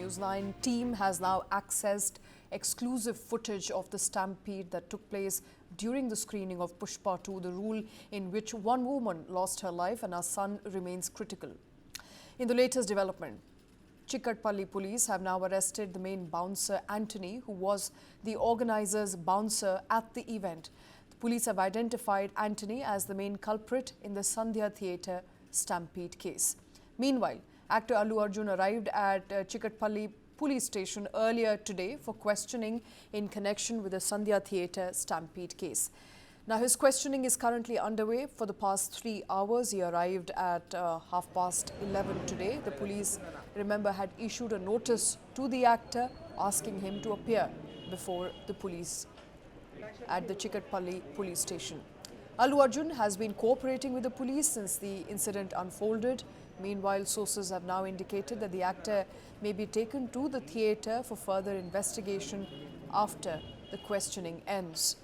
News9 team has now accessed exclusive footage of the stampede that took place during the screening of Pushpa 2, the rule in which one woman lost her life and her son remains critical. In the latest development, Chikatpalli police have now arrested the main bouncer Anthony, who was the organizer's bouncer at the event. The police have identified Anthony as the main culprit in the Sandhya Theatre stampede case. Meanwhile, actor Allu Arjun arrived at Chikatpalli police station earlier today for questioning in connection with the Sandhya Theatre stampede case. Now, his questioning is currently underway. For the past 3 hours, he arrived at 11:30 today. The police, remember, had issued a notice to the actor asking him to appear before the police at the Chikatpalli police station. Allu Arjun has been cooperating with the police since the incident unfolded. Meanwhile, sources have now indicated that the actor may be taken to the theatre for further investigation after the questioning ends.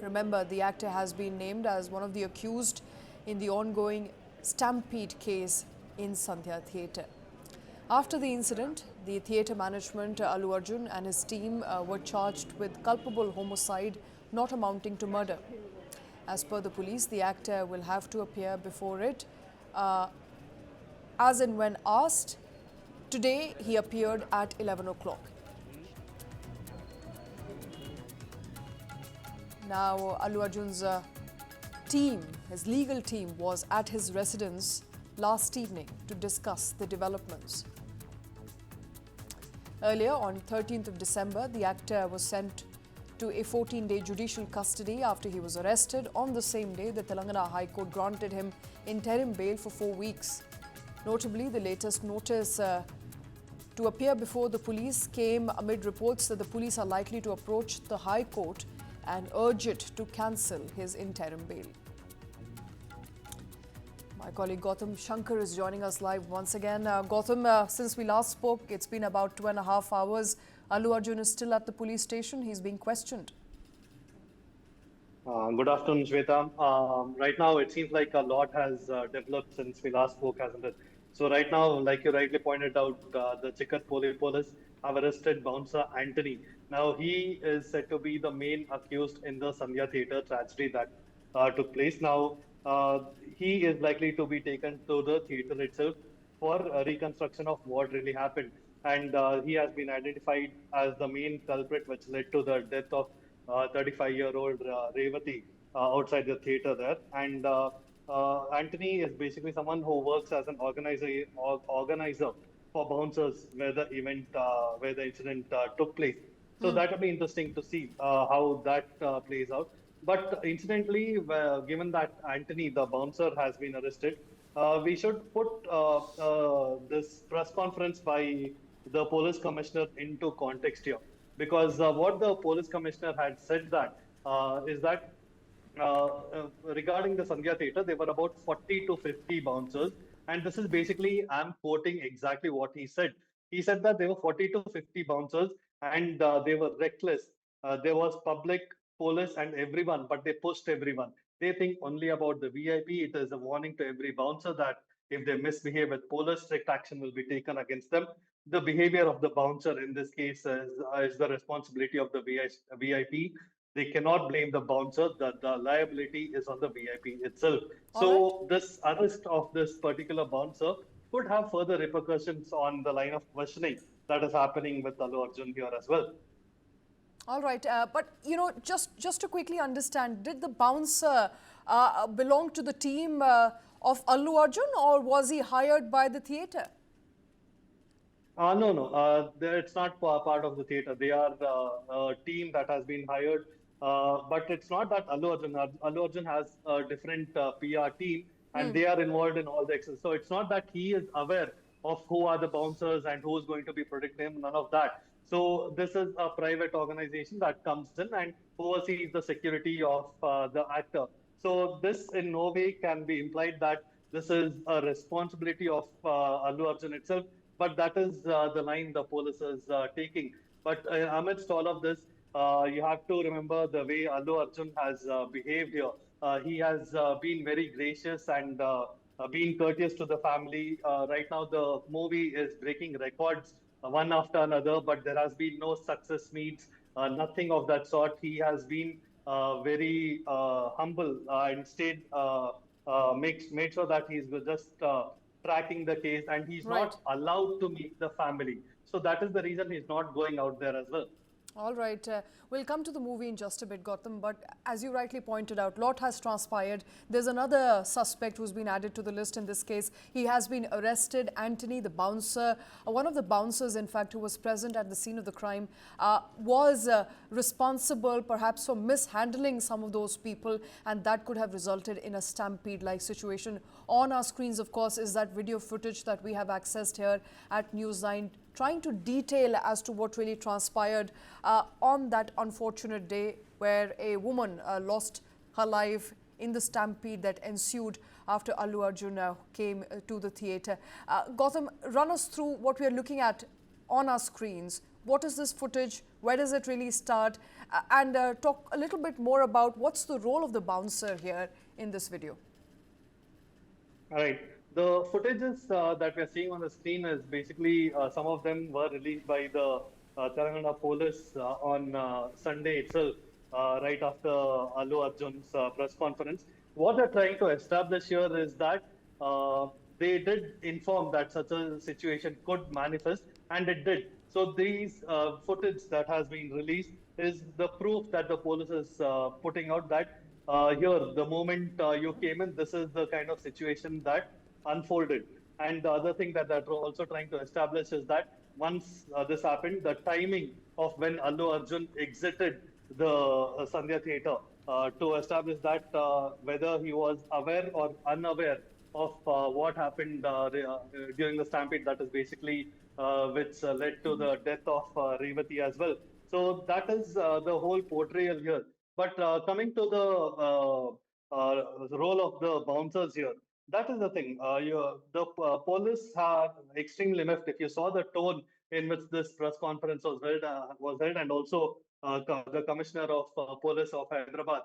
Remember, the actor has been named as one of the accused in the ongoing stampede case in Sandhya Theatre. After the incident, the theatre management, Allu Arjun and his team were charged with culpable homicide not amounting to murder. As per the police, the actor will have to appear before it as and when asked. Today, he appeared at 11 o'clock. Now, Allu Arjun's team, his legal team, was at his residence last evening to discuss the developments. Earlier, on 13th of December, the actor was sent to a 14-day judicial custody after he was arrested. On the same day, the Telangana High Court granted him interim bail for 4 weeks. Notably, the latest notice to appear before the police came amid reports that the police are likely to approach the High Court and urge it to cancel his interim bail. My colleague Gautam Shankar is joining us live once again. Gautam, since we last spoke, it's been about 2.5 hours. Allu Arjun is still at the police station. He's being questioned. Good afternoon, Shweta. Right now, it seems like a lot has developed since we last spoke, hasn't it? So right now, like you rightly pointed out, the Chikatpalli police have arrested bouncer Anthony. Now, he is said to be the main accused in the Sandhya Theatre tragedy that took place. Now, he is likely to be taken to the theatre itself for a reconstruction of what really happened. And he has been identified as the main culprit, which led to the death of 35-year-old Revati outside the theatre there. And Anthony is basically someone who works as an organizer for bouncers where the event, where the incident took place. So that will be interesting to see how that plays out. But incidentally, given that Anthony, the bouncer, has been arrested, we should put this press conference by the police commissioner into context here. Because what the police commissioner had said that is that regarding the Sandhya Theatre, there were about 40 to 50 bouncers. And this is basically, I'm quoting exactly what he said. He said that there were 40 to 50 bouncers and they were reckless. There was public, police and everyone, but they pushed everyone. They think only about the VIP. It is a warning to every bouncer that if they misbehave with police, strict action will be taken against them. The behavior of the bouncer in this case is the responsibility of the VIP. They cannot blame the bouncer. The liability is on the VIP itself. So this arrest of this particular bouncer could have further repercussions on the line of questioning that is happening with Allu Arjun here as well. All right, but you know, just to quickly understand, did the bouncer belong to the team of Allu Arjun, or was he hired by the theatre? No. It's not part of the theatre. They are a team that has been hired, but it's not that Allu Arjun. Allu Arjun has a different PR team, and they are involved in all the exercises. So it's not that he is aware of who are the bouncers and who is going to be protecting him. None of that. So this is a private organization that comes in and oversees the security of the actor. So this in no way can be implied that this is a responsibility of Allu Arjun itself, but that is the line the police is taking. But amidst all of this, you have to remember the way Allu Arjun has behaved here. He has been very gracious and being courteous to the family. Right now, the movie is breaking records one after another, but there has been no success meets, nothing of that sort. He has been very humble and stayed, made sure that he's just tracking the case, and he's Right. not allowed to meet the family. So that is the reason he's not going out there as well. All right. We'll come to the movie in just a bit, Gautam. But as you rightly pointed out, lot has transpired. There's another suspect who's been added to the list in this case. He has been arrested. Anthony, the bouncer, one of the bouncers, in fact, who was present at the scene of the crime, was responsible perhaps for mishandling some of those people. And that could have resulted in a stampede-like situation. On our screens, of course, is that video footage that we have accessed here at News9, trying to detail as to what really transpired on that unfortunate day where a woman lost her life in the stampede that ensued after Allu Arjun came to the theatre. Gautam, run us through what we are looking at on our screens. What is this footage? Where does it really start? And talk a little bit more about what's the role of the bouncer here in this video. All right. The footages that we are seeing on the screen is basically some of them were released by the Telangana police on Sunday itself, right after Allu Arjun's press conference. What they're trying to establish here is that they did inform that such a situation could manifest, and it did. So these footage that has been released is the proof that the police is putting out that here, the moment you came in, this is the kind of situation that unfolded. And the other thing that they're also trying to establish is that once this happened, the timing of when Allu Arjun exited the Sandhya Theatre to establish that whether he was aware or unaware of what happened during the stampede, that is basically which led to the death of Revati as well. So that is the whole portrayal here. But coming to the role of the bouncers here, that is the thing. The police are extremely left. If you saw the tone in which this press conference was held, and also the commissioner of police of Hyderabad,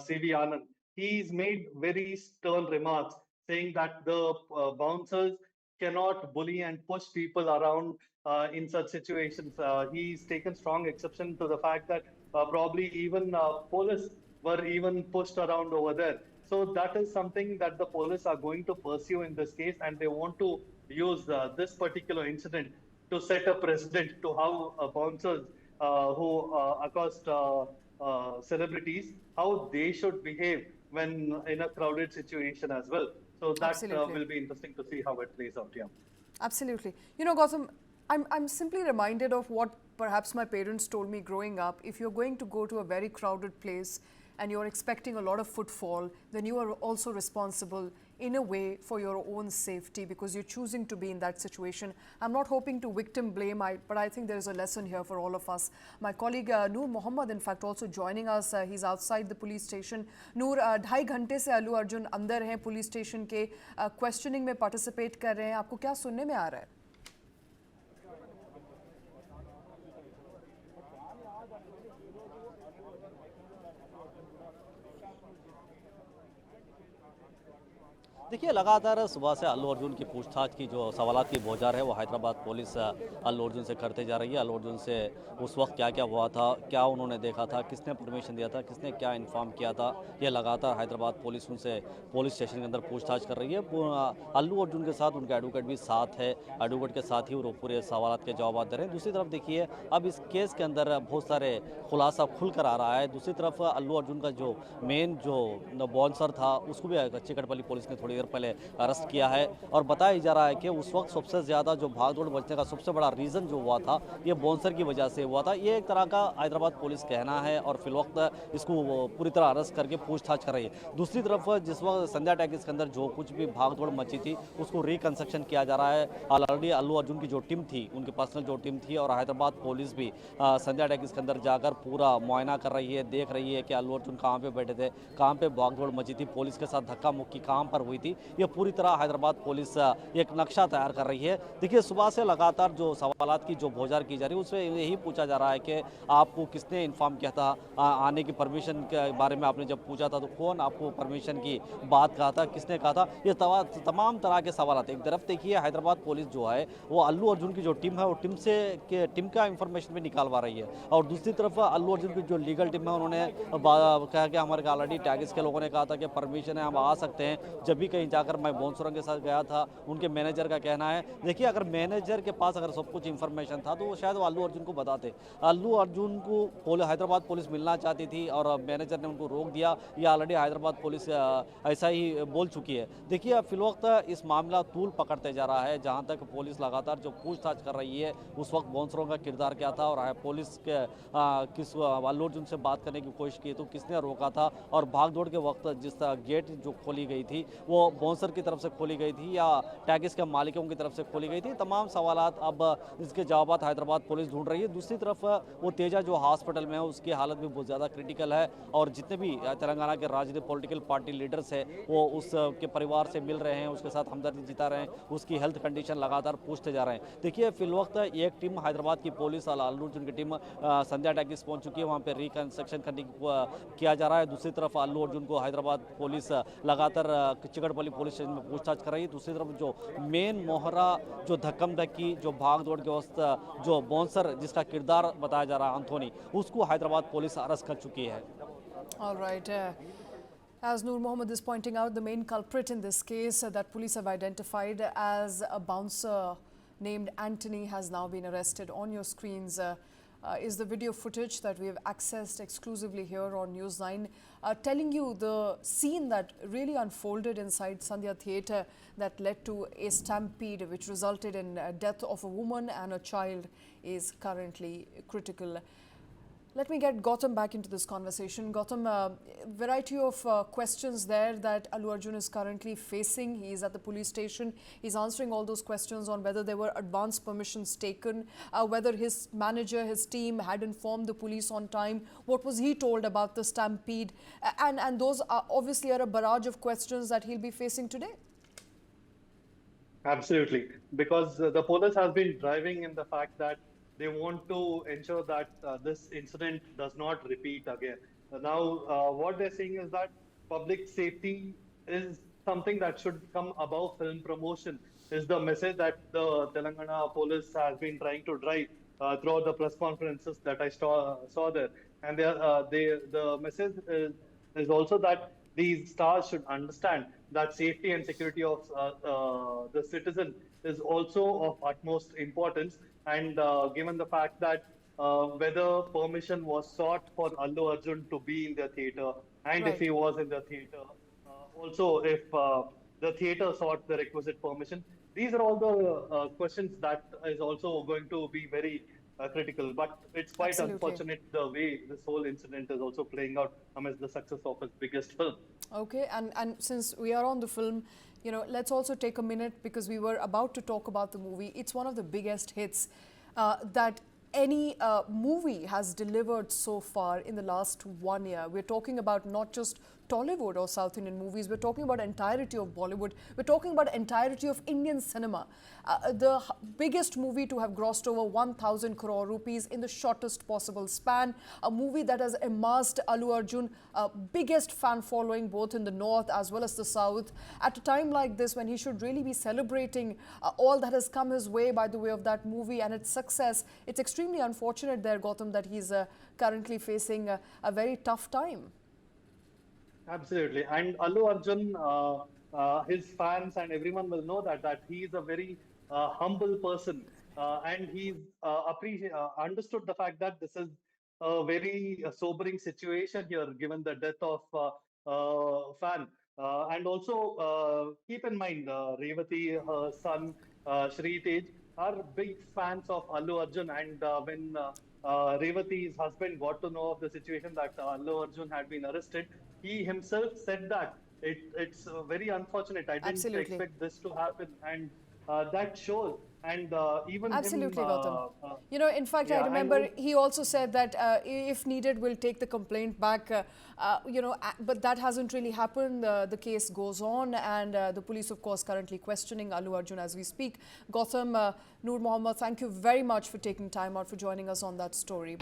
C.V. Anand, he's made very stern remarks saying that the bouncers cannot bully and push people around in such situations. He's taken strong exception to the fact that probably even police were even pushed around over there. So that is something that the police are going to pursue in this case, and they want to use this particular incident to set a precedent to how bouncers who accost celebrities, how they should behave when in a crowded situation as well. So that will be interesting to see how it plays out. Yeah. Absolutely. You know, Gautam, I'm simply reminded of what perhaps my parents told me growing up. If you're going to go to a very crowded place and you're expecting a lot of footfall, then you are also responsible in a way for your own safety because you're choosing to be in that situation. I'm not hoping to victim blame, but I think there is a lesson here for all of us. My colleague Noor Mohammed, in fact, also joining us. He's outside the police station. Noor, 2.5 घंटे से अल्लू अर्जुन अंदर हैं police station के, questioning में participate कर रहे हैं. आपको क्या सुनने में आ रहा है? देखिए, लगातार सुबह से अल्लू अर्जुन की पूछताछ की जो सवालात की बौछार है वो हैदराबाद पुलिस अल्लू अर्जुन से करते जा रही है। अल्लू अर्जुन से उस वक्त क्या क्या हुआ था, क्या उन्होंने देखा था, किसने परमिशन दिया था, किसने क्या इन्फॉर्म किया था, ये लगातार हैदराबाद पुलिस उनसे पुलिस स्टेशन के अंदर पूछताछ कर रही है। अल्लू अर्जुन के साथ उनका एडवोकेट भी साथ है, एडवोकेट के साथ ही वो पूरे सवालात के जवाब दे रहे हैं। दूसरी तरफ देखिए, अब इस केस के अंदर बहुत सारे खुलासा खुल कर आ रहा है। दूसरी तरफ अल्लू अर्जुन का जो मेन जो बाउंसर था उसको भी चिकटपल्ली पुलिस ने थोड़ी देर पहले अरेस्ट किया है और बताया जा रहा है कि उस वक्त सबसे ज़्यादा जो भागदौड़ मचने का सबसे बड़ा रीज़न जो हुआ था ये बाउंसर की वजह से हुआ था। ये एक तरह का हैदराबाद पुलिस कहना है और फिलवक्त इसको पूरी तरह अरेस्ट करके पूछताछ कर रही है। दूसरी तरफ जिस वक्त संध्या टैक्स के अंदर जो कुछ भी भागदौड़ मची थी उसको रिकंस्ट्रक्शन किया जा रहा है। ऑलरेडी अल्लू अर्जुन की जो टीम थी, उनकी पर्सनल जो टीम थी और हैदराबाद पुलिस भी संध्या टैक्स के अंदर जाकर पूरा मुआयना कर रही है, देख रही है कि अल्लू अर्जुन कहाँ पे बैठे थे, कहाँ पे भागदौड़ मची थी, पुलिस के साथ धक्का मुक्की कहाँ पर हुई थी। थी, ये पूरी तरह हैदराबाद पुलिस एक नक्शा तैयार कर रही है। देखिए, सुबह से लगातार जो सवालात की जो बौछार की जा रही है उसमें यही पूछा जा रहा है कि आपको किसने इन्फॉर्म किया था, आने की परमिशन के बारे में आपने जब पूछा था तो कौन आपको परमिशन की बात कहा था, किसने कहा था, ये तमाम तरह के सवाल। एक तरफ देखिए हैदराबाद पुलिस जो है वो अल्लू अर्जुन की जो टीम है वो टीम का इंफॉर्मेशन भी निकालवा रही है, और दूसरी तरफ अल्लू अर्जुन की जो लीगल टीम है उन्होंने कहा कि हमारे ऑलरेडी टैगिस के लोगों ने कहा था कि परमिशन है, हम आ सकते हैं। जब भी कहीं जाकर मैं बोनसुरंग के साथ गया था, उनके मैनेजर का कहना है, देखिए अगर मैनेजर के पास अगर सब कुछ इंफॉर्मेशन था तो वो शायद वो अल्लू अर्जुन को बताते। अल्लू अर्जुन को हैदराबाद पुलिस मिलना चाहती थी और मैनेजर ने उनको रोक दिया, ये ऑलरेडी हैदराबाद पुलिस ऐसा ही बोल चुकी है। देखिए फिलवक्त इस मामला तूल पकड़ते जा रहा है, जहां तक पुलिस लगातार जो पूछताछ कर रही है उस वक्त बोनसरों का किरदार क्या था, और पुलिस के किस अल्लू अर्जुन से बात करने की कोशिश की तो किसने रोका था, और भाग दौड़ के वक्त जिस गेट जो खोली गई थी वो बोनसर की तरफ से खोली गई थी या टैगिस के मालिकों की तरफ से खोली गई थी, तमाम सवालात अब इसके जवाब हैदराबाद पुलिस ढूंढ रही है। दूसरी तरफ वो तेजा जो हॉस्पिटल में है उसकी हालत भी बहुत ज़्यादा क्रिटिकल है, और जितने भी तेलंगाना के राजनीतिक पॉलिटिकल पार्टी लीडर्स है वो उसके परिवार से मिल रहे हैं, उसके साथ हमदर्दी जता रहे हैं, उसकी हेल्थ कंडीशन लगातार पूछते जा रहे हैं। देखिए फिलवक्त एक टीम हैदराबाद की पुलिस अल्लू अर्जुन की टीम संध्या टैगिस पहुंच चुकी है, वहाँ पे रिकंस्ट्रक्शन करने किया जा रहा है। दूसरी तरफ अल्लू अर्जुन को हैदराबाद पुलिस लगातार चिकड़पल्ली पुलिस स्टेशन में पूछताछ कर रही है। दूसरी तरफ जो मेन मोहरा जो धक्कम धक्की जो भाग दौड़ के वस्त जो बोनसर जिसका किरदार बताया जा रहा है एंथोनी, उसको हैदराबाद पुलिस अरेस्ट कर चुकी है। All right. As Noor Mohammed is pointing out, the main culprit in this case that police have identified as a bouncer named Anthony has now been arrested. On your screens is the video footage that we have accessed exclusively here on News9, telling you the scene that really unfolded inside Sandhya Theatre that led to a stampede which resulted in death of a woman and a child is currently critical. Let me get Gautam back into this conversation. Gautam, variety of questions there that Allu Arjun is currently facing. He is at the police station. He's answering all those questions on whether there were advance permissions taken, whether his manager, his team had informed the police on time, what was he told about the stampede, and those are obviously are a barrage of questions that he'll be facing today. Absolutely, because the police has been driving in the fact that they want to ensure that this incident does not repeat again. Now, what they're saying is that public safety is something that should come above film promotion, is the message that the Telangana police has been trying to drive throughout the press conferences that I saw there. And the message is also that these stars should understand that safety and security of the citizen is also of utmost importance. And given the fact that whether permission was sought for Allu Arjun to be in the theatre, and if he was in the theatre, also if the theatre sought the requisite permission, these are all the questions that is also going to be very critical. But it's quite unfortunate the way this whole incident is also playing out amidst the success of his biggest film. Okay, and since we are on the film, you know, let's also take a minute because we were about to talk about the movie. It's one of the biggest hits that any movie has delivered so far in the last 1 year. We're talking about not just Tollywood or South Indian movies, we're talking about entirety of Bollywood, we're talking about entirety of Indian cinema. The biggest movie to have grossed over 1,000 crore rupees in the shortest possible span, a movie that has amassed Allu Arjun biggest fan following both in the north as well as the south, at a time like this when he should really be celebrating all that has come his way by the way of that movie and its success. It's extremely unfortunate there, Gautam, that he's currently facing a very tough time. Absolutely. And Allu Arjun, his fans and everyone will know that he is a very humble person. And he's understood the fact that this is a very sobering situation here, given the death of fan. And also keep in mind, Revati, her son, Shri Tej, are big fans of Allu Arjun. And when Revati's husband got to know of the situation that Allu Arjun had been arrested, he himself said that it's very unfortunate. I didn't expect this to happen, and that shows And even Absolutely, him, Gautam. You know, in fact, I yeah, remember he also said that if needed, we'll take the complaint back. But that hasn't really happened. The case goes on, and the police, of course, currently questioning Allu Arjun as we speak. Gautam, Noor Mohammed, thank you very much for taking time out for joining us on that story.